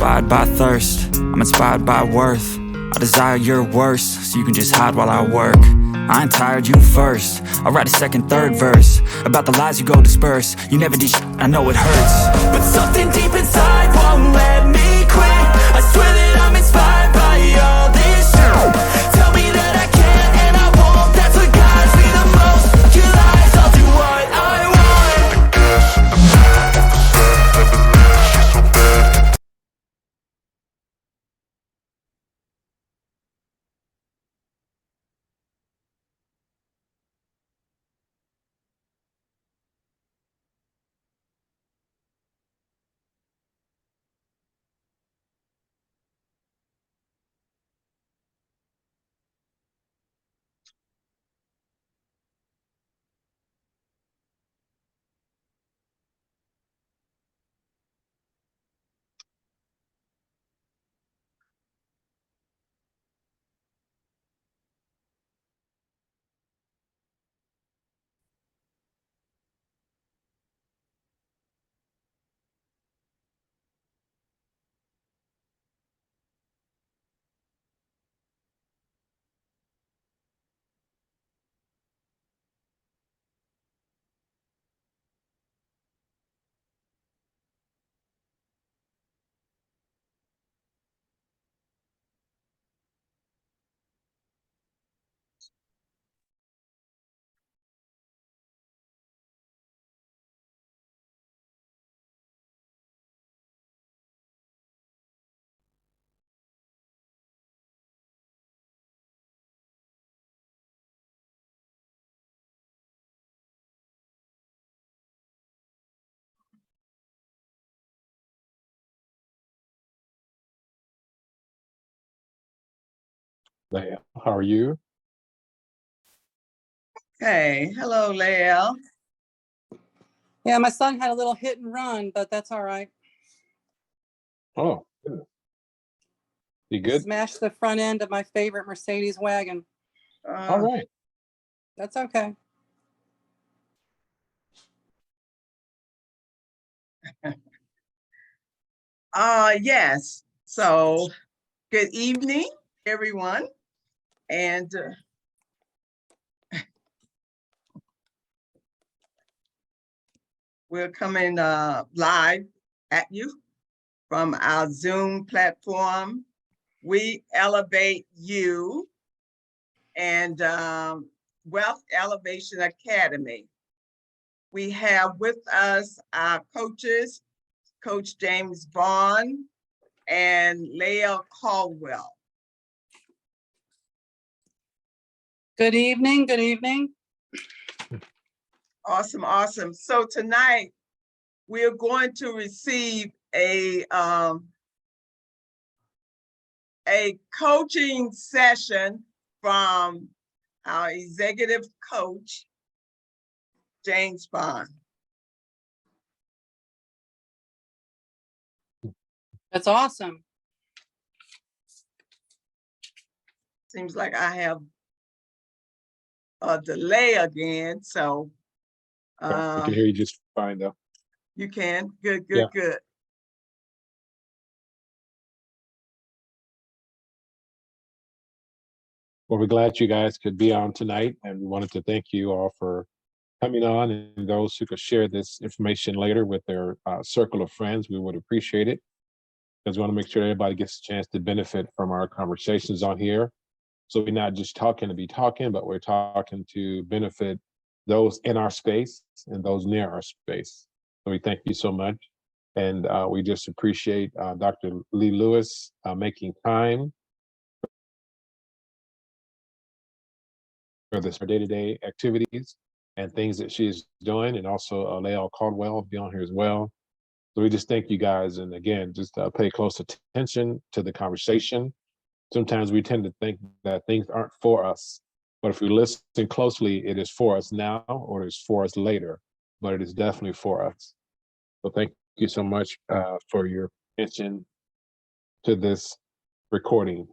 inspired by thirst, I'm inspired by worth. I desire your worst, so you can just hide while I work. I ain't tired, you first. I'll write a second, third verse about the lies you go disperse. You never did shit, I know it hurts, but something deep inside won't let me quit. I swear that I'm inspired by all this shit. Tell me that I can't and I won't. That's what guides me the most. Your lies, I'll do what I want. Leah, how are you? Hey, hello, Lael. Yeah, my son had a little hit and run, but that's all right. Oh, good. You good? Smashed the front end of my favorite Mercedes wagon. All right. That's okay. Yes. So, good evening, everyone. And we're coming live at you from our Zoom platform. We elevate you and Wealth Elevation Academy. We have with us our coaches, Coach James Vaughn and Lael Caldwell. Good evening. Good evening. Awesome, awesome. So tonight we're going to receive a coaching session from our executive coach, James Vaughn. That's awesome. Seems like I have a delay again, so. I can hear you just fine though. You can? Good, Yeah. good. Well, we're glad you guys could be on tonight, and we wanted to thank you all for coming on, and those who could share this information later with their circle of friends. We would appreciate it, because we want to make sure everybody gets a chance to benefit from our conversations on here. So we're not just talking to be talking, but we're talking to benefit those in our space and those near our space. So we thank you so much. And we just appreciate Dr. Lee Lewis making time for this day-to-day activities and things that she's doing, and also Lael Caldwell be on here as well. So we just thank you guys, and again, just pay close attention to the conversation. Sometimes we tend to think that things aren't for us, but if we listen closely, it is for us now or it is for us later, but it is definitely for us. So thank you so much for your attention to this recording.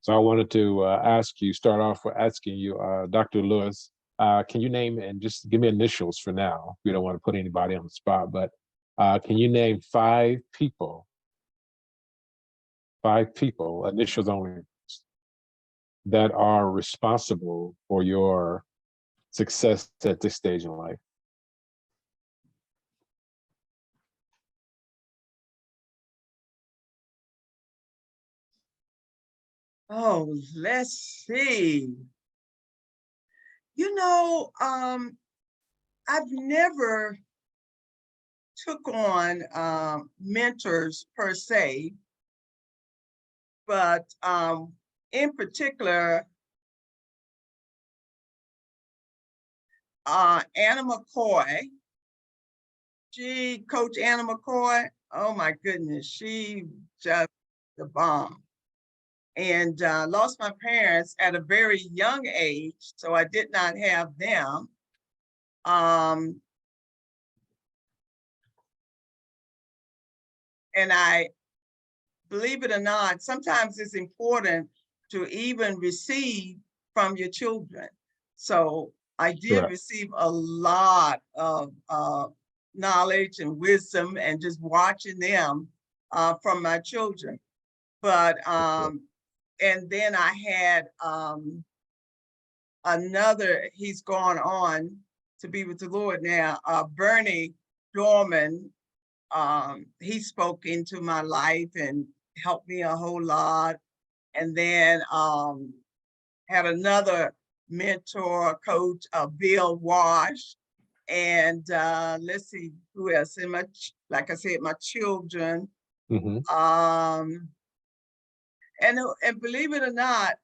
So I wanted to start off with asking you, Dr. Lewis, Can you name, and just give me initials for now? We don't want to put anybody on the spot, but can you name five people, initials only, that are responsible for your success at this stage in life? Oh, let's see. You know, I've never took on mentors per se, but in particular, Anna McCoy, Coach Anna McCoy, oh my goodness, she just the bomb. And lost my parents at a very young age, so I did not have them. And I, believe it or not, sometimes it's important to even receive from your children. So I did Correct. receive a lot of knowledge and wisdom and just watching them from my children. But, and then I had another, he's gone on to be with the Lord now, Bernie Dorman. He spoke into my life and helped me a whole lot. And then had another mentor, coach, Bill Wash. And let's see who else. And like I said, my children. Mm-hmm. And believe it or not,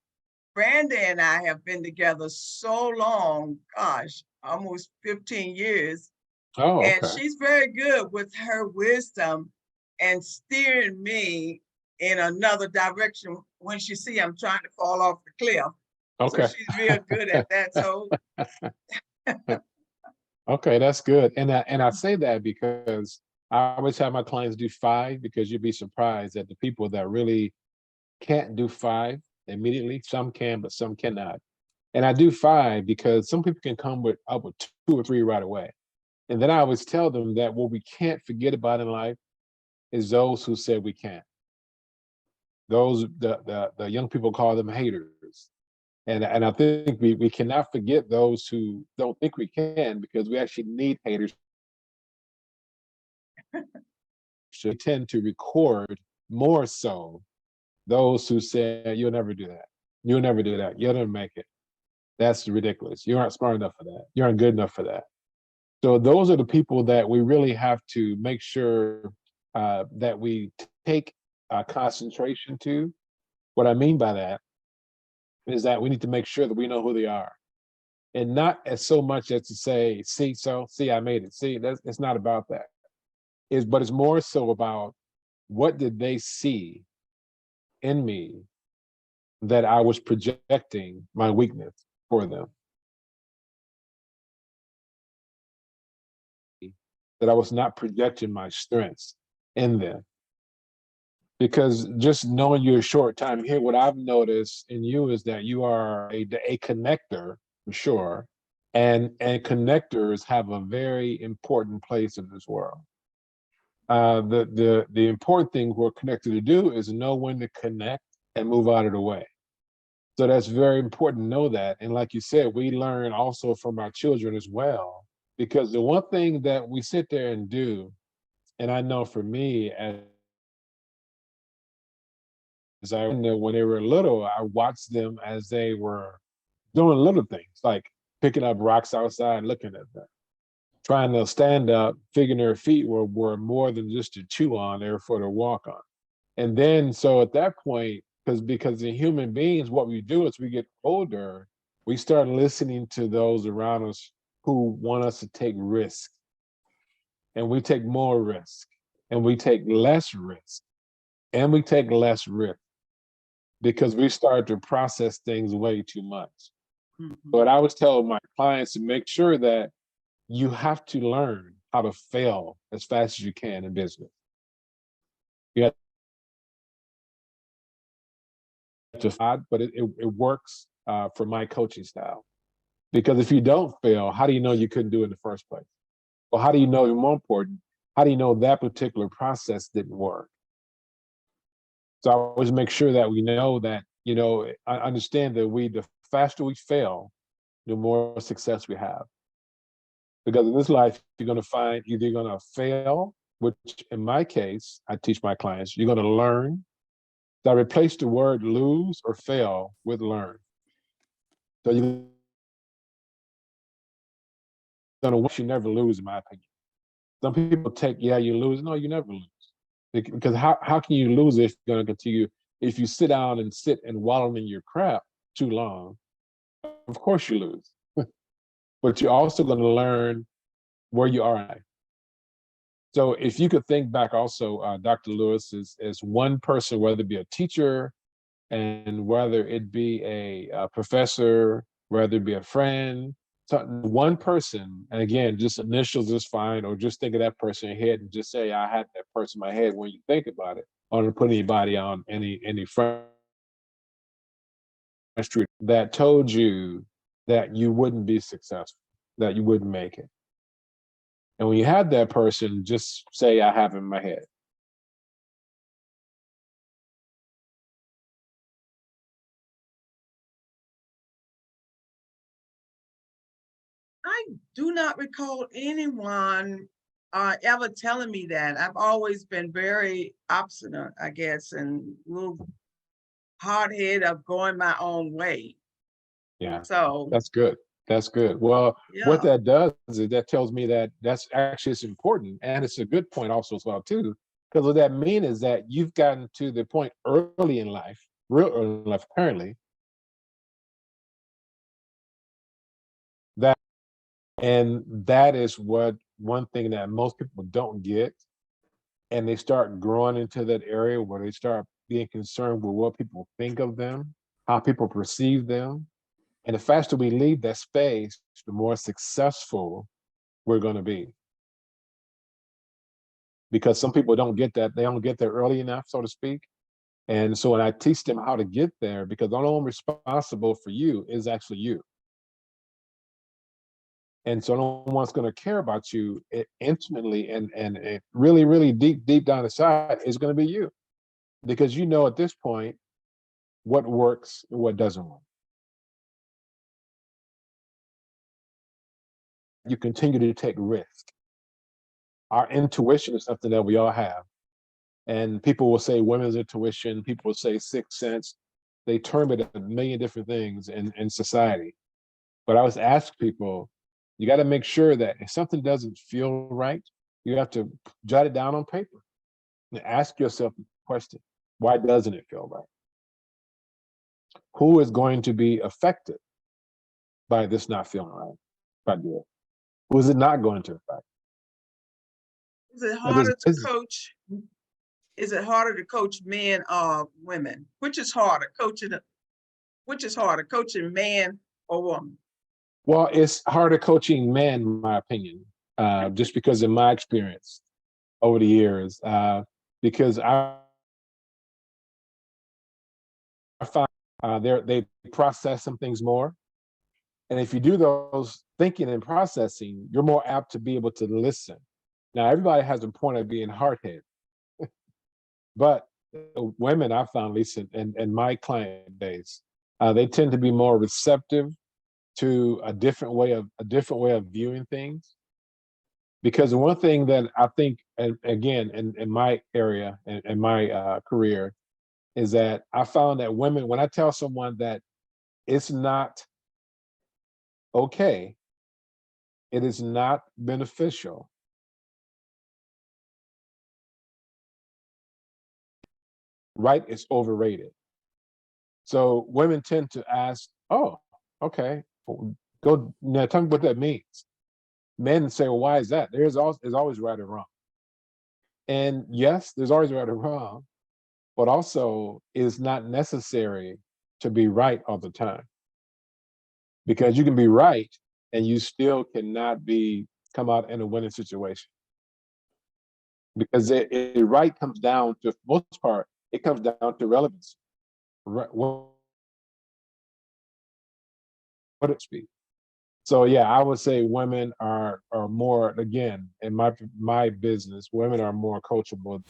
Brenda and I have been together so long, gosh, almost 15 years. Oh, And okay. she's very good with her wisdom and steering me in another direction when she see I'm trying to fall off the cliff. Okay. So she's real good at that. So Okay, that's good. And I say that because I always have my clients do five, because you'd be surprised at the people that really can't do five immediately. Some can, but some cannot. And I do five because some people can come up with two or three right away. And then I always tell them that what we can't forget about in life is those who said we can't. Those, the young people call them haters. And I think we cannot forget those who don't think we can, because we actually need haters. We tend to record more so those who say, you'll never do that. You'll never do that. You'll never make it. That's ridiculous. You aren't smart enough for that. You aren't good enough for that. So those are the people that we really have to make sure that we take concentration to. What I mean by that is that we need to make sure that we know who they are, and not as so much as to say, see, I made it. See, it's not about that. But it's more so about, what did they see in me that I was projecting my weakness for them, that I was not projecting my strengths in them. Because just knowing you a short time here, what I've noticed in you is that you are a connector, for sure. And connectors have a very important place in this world. The important thing we're connected to do is know when to connect and move out of the way. So that's very important to know that. And like you said, we learn also from our children as well. Because the one thing that we sit there and do, and I know for me, as I know, when they were little, I watched them as they were doing little things, like picking up rocks outside and looking at them, trying to stand up, figuring their feet were more than just to chew on, they were for to walk on. And then, so at that point, because in human beings, what we do is we get older, we start listening to those around us who want us to take risks. And we take more risk, and we take less risk, and we take less risk, because we start to process things way too much. mm-hmm. But I always tell my clients to make sure that you have to learn how to fail as fast as you can in business. You have to, but it works for my coaching style. Because if you don't fail, how do you know you couldn't do it in the first place? Well, how do you know, more important, how do you know that particular process didn't work? So I always make sure that we know that, I understand that the faster we fail, the more success we have. Because in this life, you're going to find either you're going to fail, which in my case, I teach my clients, you're going to learn. So I replace the word lose or fail with learn. So you're going to never lose, in my opinion. Some people take, you lose. No, you never lose. Because how can you lose if you're going to continue? If you sit down and wallow in your crap too long, of course you lose. But you're also going to learn where you are at. So if you could think back also, Dr. Lewis, is one person, whether it be a teacher and whether it be a professor, whether it be a friend, one person, and again, just initials is fine, or just think of that person in your head and just say, I had that person in my head when you think about it. I don't put anybody on any front street that told you that you wouldn't be successful, that you wouldn't make it. And when you have that person, just say, I have in my head. I do not recall anyone ever telling me that. I've always been very obstinate, I guess, and a little hard-headed of going my own way. Yeah, So that's good. That's good. Well, what yeah, that does is that tells me that that's actually it's important, and it's a good point also as well too. Because what that means is that you've gotten to the point early in life, real early in life, apparently, that and that is what one thing that most people don't get, and they start growing into that area where they start being concerned with what people think of them, how people perceive them. And the faster we leave that space, the more successful we're going to be. Because some people don't get that, they don't get there early enough, so to speak. And so when I teach them how to get there, because the only one responsible for you is actually you. And so no one's going to care about you intimately and really, really deep down inside is going to be you. Because you know at this point what works and what doesn't work. You continue to take risk. Our intuition is something that we all have. And people will say women's intuition, people will say sixth sense. They term it a million different things in society. But I always ask people, you got to make sure that if something doesn't feel right, you have to jot it down on paper and ask yourself the question, why doesn't it feel right? Who is going to be affected by this not feeling right? If I do it, who is it not going to affect? is it Now, this harder to coach? Is it harder to coach men or women? Which is harder, coaching man or woman? well, it's harder coaching men, in my opinion, just because of my experience over the years. Because I find they process some things more. And if you do those thinking and processing, you're more apt to be able to listen. Now, everybody has a point of being hard-headed, but women I found, at least in my client base, they tend to be more receptive to a different way of viewing things. Because the one thing that I think, and again, in my area, in my career, is that I found that women, when I tell someone that it's not okay, it is not beneficial, right? It's overrated. So women tend to ask, oh, okay, go now tell me what that means. Men say, well, why is that? There's always right or wrong. And yes, there's always right or wrong, but also it's not necessary to be right all the time. Because you can be right and you still cannot come out in a winning situation. Because it right comes down to, for the most part, it comes down to relevance. What it speak. So yeah, I would say women are more, again, in my business, women are more coachable.